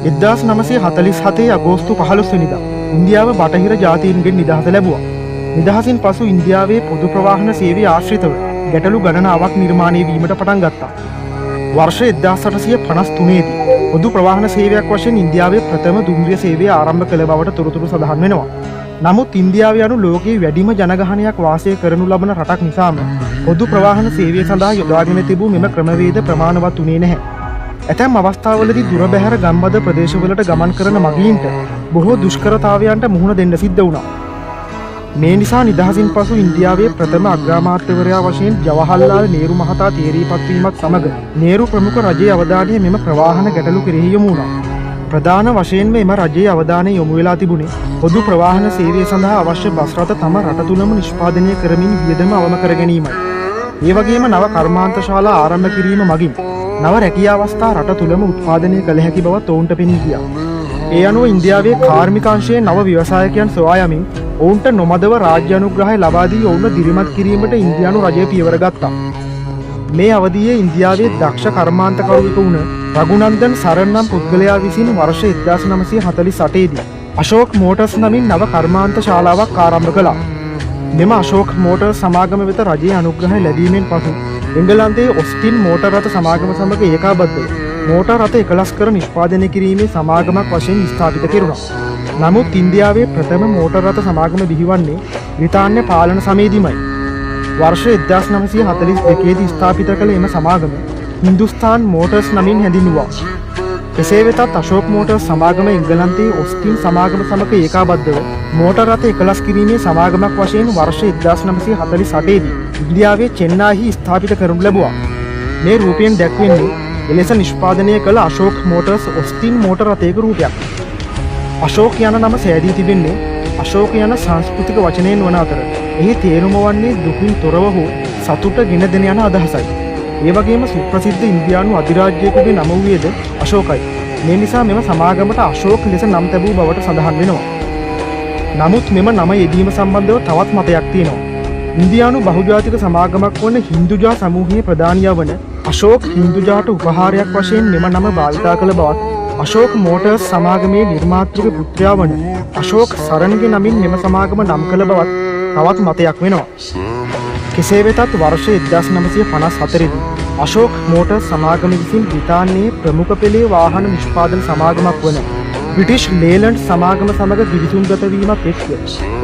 1947 අගෝස්තු 15 වෙනිදා ඉන්දියාව බටහිර ජාතීන්ගෙන් නිදහස ලැබුවා. නිදහසින් පසු ඉන්දියාවේ පොදු ප්‍රවාහන සේවය ආශ්‍රිතව ගැටලු ගණනාවක් නිර්මාණය වීමට පටන් ගත්තා. වර්ෂ 1853 දී පොදු ප්‍රවාහන සේවයක් වශයෙන් ඉන්දියාවේ ප්‍රථම දුම්රිය සේවය ආරම්භ කළ බවට තොරතුරු සඳහන් වෙනවා. නමුත් ඉන්දියාව යනු ලෝකයේ වැඩිම ජනගහනයක් වාසය කරනු ලබන රටක් නිසාම පොදු ප්‍රවාහන සේවය සඳහා යොදාගෙන තිබූ මෙම ක්‍රමවේද ප්‍රමාණවත් වුණේ නැහැ. ඇතැම් අවස්ථාවලදී දුර බැහැර ගම්බද ප්‍රදේශවලට ගමන් කරන මගීන්ට බොහෝ දුෂ්කරතාවයන්ට මුහුණ දෙන්න සිද්ධ වුණා. මේ නිසා නිදහසින් පසු ඉන්දියාවේ ප්‍රථම අග්‍රාමාත්‍යවරයා වශයෙන් ජවහර්ලාල් නේරු මහතා තේරීපත් වීමත් සමග නේරු ප්‍රමුඛ රජයේ අවධානය මෙම ප්‍රවාහන ගැටලු කෙරෙහි යොමු වුණා. ප්‍රධාන වශයෙන්ම එම රජයේ අවධානය යොමු වෙලා තිබුණේ පොදු ප්‍රවාහන සේවය සඳහා අවශ්‍ය බස් රථ තම රට තුලම නිෂ්පාදනය කරමින් වියදම අවම කර ගැනීමයි. ඒ වගේම නව කර්මාන්තශාලා ආරම්භ කිරීම මගින් නව රැකියා අවස්ථා රට තුලම උත්පාදනය කළ හැකි බව ඔවුන්ට පෙනී ගියා. ඒ අනුව ඉන්දියාවේ කාර්මික අංශයේ නව ව්‍යවසායකයන් සොයා යමින් ඔවුන්ට නොමදව රාජ්‍ය අනුග්‍රහය ලබා දී ඔවුන්ව දිරිමත් කිරීමට ඉන්දියානු රජය පියවර ගත්තා. මේ අවධියේ ඉන්දියාවේ දක්ෂ කර්මාන්තකරුවෙකු වුණ රඝුනන්දන් සරන් නම් පුද්ගලයා විසින් වර්ෂ 1948 දී අශෝක් මෝටර්ස් නමින් නව කර්මාන්ත ශාලාවක් ආරම්භ කළා. මෙම අශෝක් මෝටර්ස් සමාගම වෙත රජයේ අනුග්‍රහය ලැබීමෙන් පසු එංගලන්තයේ ඔස්ටින් මෝටර් රථ සමාගම සමග ඒකාබද්ධව මෝටර් රථ 11 කර නිෂ්පාදනය කිරීමේ සමාගමක් වශයෙන් ස්ථාපිත කෙරුණා. නමුත් ඉන්දියාවේ ප්‍රථම මෝටර් රථ සමාගම බිහිවන්නේ බ්‍රිතාන්‍ය පාලන සමයේදීමයි. වර්ෂ 1942 දී ස්ථාපිත කළ එම සමාගම හින්දුස්තාන් මෝටර්ස් නමින් හැඳින්වුවා. කෙසේ වෙතත් අශෝක් මෝටර්ස් සමාගම එංගලන්තයේ ඔස්ටින් සමාගම සමග ඒකාබද්ධව මෝටර් රථ 11 කිරීමේ සමාගමක් වශයෙන් වර්ෂ 1948 දී ඉන්දියාවේ චෙන්නයිහි ස්ථාපිත කරනු ලැබුවා. මේ රූපයෙන් දැක්වෙන්නේ එලෙස නිෂ්පාදනය කළ අශෝක් මෝටර්ස් ඔස්ටින් මෝටර් රථයක රූපයක්. අශෝක් යන නම සෑදී තිබෙන්නේ අශෝක යන සංස්කෘතික වචනයෙන් වන අතර එහි තේරුම වන්නේ දුකින් තොරව හෝ සතුට ගෙන දෙන යන අදහසයි. ඒ වගේම සුප්‍රසිද්ධ ඉන්දියානු අධිරාජ්‍යයකගේ නම වූයේද අශෝකයි. මේ නිසා මෙම සමාගමට අශෝක් ලෙස නම් තැබූ බවට සඳහන් වෙනවා. නමුත් මෙම නම යෙදීම සම්බන්ධව තවත් මතයක් තියෙනවා. ඉන්දියානු බහුජාතික සමාගමක් වන හින්දුජා සමූහයේ ප්‍රධානියා වන අශෝක් හින්දුජාට උපහාරයක් වශයෙන් මෙම නම භාවිතා කළ බවත් අශෝක් මෝටර්ස් සමාගමේ නිර්මාතෘක පුත්‍රයා වන අශෝක් සරන්ගේ නමින් මෙම සමාගම නම් කළ බවත් තවත් මතයක් වෙනවා. කෙසේ වෙතත් වර්ෂ 1954 දී අශෝක් මෝටර්ස් සමාගම විසින් බ්‍රිතාන්‍යයේ ප්‍රමුඛ පෙළේ වාහන නිෂ්පාදන සමාගමක් වන බ්‍රිටිෂ් ලේලන්ඩ් සමාගම සමග ගිවිසුම්ගත වීමත් එක්ක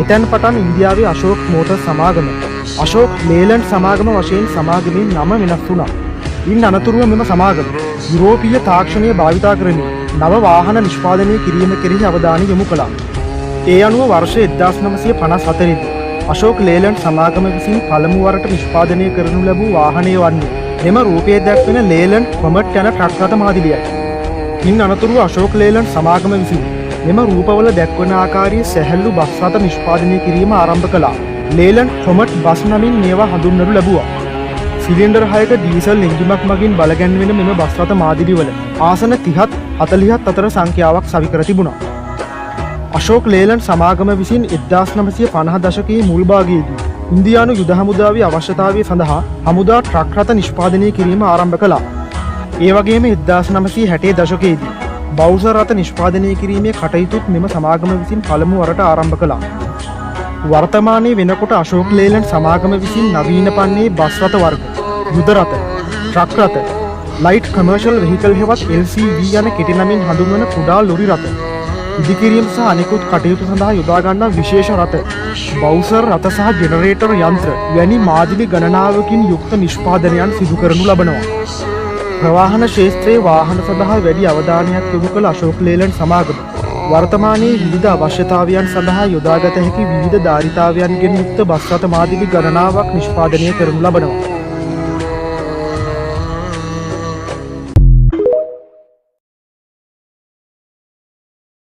එතැන් පටන් ඉන්දියාවේ අශෝක් මෝටර්ස් සමාගම අශෝක් ලේලන්ඩ් සමාගම වශයෙන් සමාගමේ නම වෙනස් වුණා. ඉන් අනතුරුව මෙම සමාගම යුරෝපීය තාක්ෂණය භාවිතා කරමින් නව වාහන නිෂ්පාදනය කිරීම කෙරෙහි අවධානය යොමු කළා. ඒ අනුව වර්ෂ 1954 දී අශෝක් ලේලන්ඩ් සමාගම විසින් පළමු වරට නිෂ්පාදනය කරනු ලැබූ වාහනය වන්නේ මෙම රූපයේ දැක්වෙන ලේලන්ඩ් කොමට් යන ට්‍රක් රථ මාදිලියයි. ඉන් අනතුරුව අශෝක් ලේලන්ඩ් සමාගම විසින් මෙම රූපවල දැක්වන ආකාරයේ සැහැල්ලු බස් රථ නිෂ්පාදනය කිරීම ආරම්භ කළා. ලේලන්ඩ් කොමට් බස් නමින් මේවා හඳුන්වනු ලැබුවා. සිලින්ඩර් 6ක ඩීසල් එන්ජිමක් මගින් බලගැන්වෙන මෙම බස් රථ මාදිලිවල ආසන 30ත් 40ත් අතර සංඛ්‍යාවක් සවි කර තිබුණා. අශෝක් ලේලන්ඩ් සමාගම විසින් 1950 දශකයේ මුල් භාගයේදී ඉන්දියානු යුද හමුදාවේ අවශ්‍යතාවය සඳහා හමුදා ට්‍රක් රථ නිෂ්පාදනය කිරීම ආරම්භ කළා. ඒ වගේම 1960 දශකයේදී බවුසර් රථ නිෂ්පාදනය කිරීමේ කටයුතුත් මෙම සමාගම විසින් පළමු වරට ආරම්භ කළා. වර්තමානයේ වෙනකොට අශෝක් ලේලන්ඩ් සමාගම විසින් නවීන පන්නේ බස් රථ වර්ග, යුද රථ, ට්‍රක් රථ, ලයිට් කමර්ෂල් වෙහිකල් හෙවත් LCV යන කෙටි නමින් හඳුන්වන කුඩා ලොරි රථ, ඉදිකිරීම සහ අනෙකුත් කටයුතු සඳහා යොදා ගන්නා විශේෂ රථ, බවුසර් රථ සහ ජෙනරේටර් යන්ත්‍ර වැනි මාදිලි ගණනාවකින් යුක්ත නිෂ්පාදනයන් සිදු කරනු ලබනවා. ප්‍රවාහන ක්ෂේත්‍රයේ වාහන සඳහා වැඩි අවධානයක් යොමු කළ අශෝක් ලේලන්ඩ් සමාගම වර්තමානයේ විවිධ අවශ්‍යතාවයන් සඳහා යොදාගත හැකි විවිධ ධාරිතාවයන්ගෙන් යුක්ත බස් රථ මාදිලි ගණනාවක් නිෂ්පාදනය කරනු ලබනවා.